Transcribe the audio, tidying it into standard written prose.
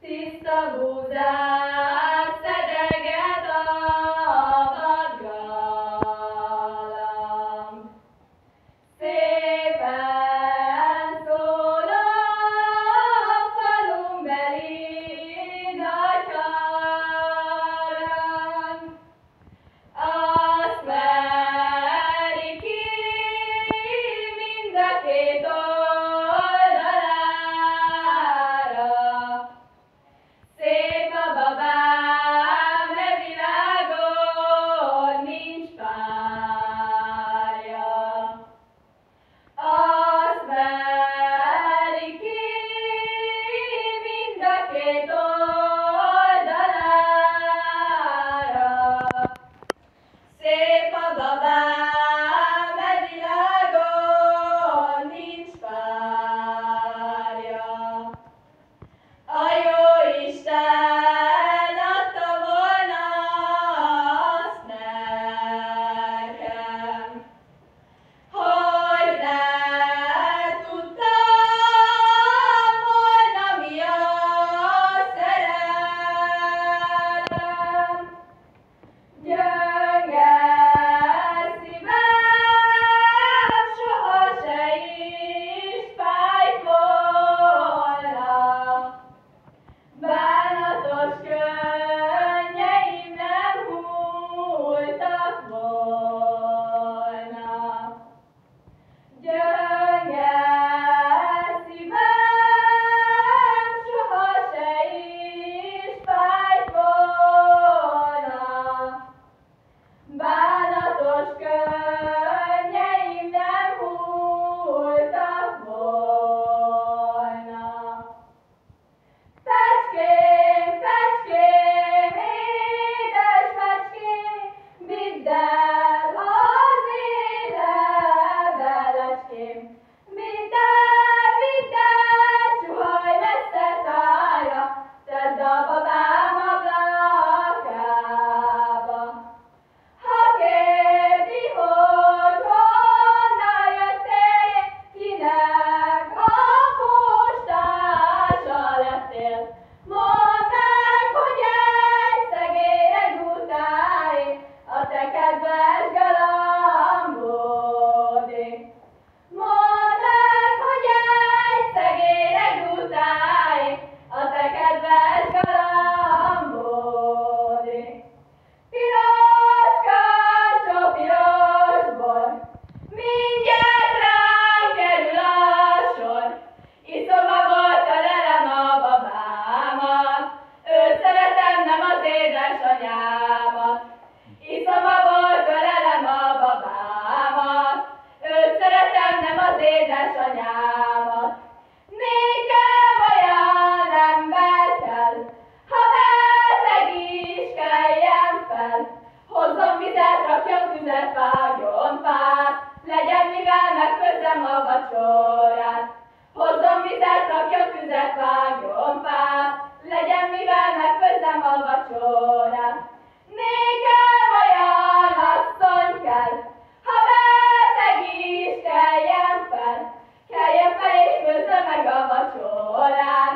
tiszta búzát szedeget a vadgalamb. Szépen szól a falunkbeli nagy harang, azt veri ki mind a két oldalára. Szép a babám, e világon nincs párja. Azt veri ki mind a két oldalára. Szép a babám, e világon nincs párja. A jóisten adta volna azt nekem, hogy ne tudtam volna, mi a szerelem. Gyönge szívem soha se is fájt volna, bánatos könnyeim nem hulltak volna. Gyönge szívem soha se is fájt volna, bánatos könnyeim nem hulltak volna. Fecském, fecském, édes fecském, vidd el az élevelecském. Vidd el, csuhaj messze tájra, tedd a babám ablakába. Ha kérdi, hogy honnan jöttél, kinek a postása lettél, mondd meg, hogy egy szegény regútáé, a te kedves galambodé. Mondd meg, hogy egy szegény regútáé, a te kedves galambodé. Piros karcsó, piros bor, mindjárt rám kerül a sor. Iszom a bort, ölelem a babámat, őt szeretem, nem az édesanyámat. Iszom a bort, ölelem a babámat, őt szeretem, nem az édesanyámat. Nékem olyan ember kell, ha beteg is keljen fel. Hozzon vizet, rakjon tüzet, vágjon fát, legyen mivel megfőzzem a vacsorát. Hozzon vizet, rakjon tüzet, vágjon fát, legyen mivel megfőzzem a vacsorát. Nékem olyan asszony kell, ha beteg is keljen fel és főzze meg a vacsorát.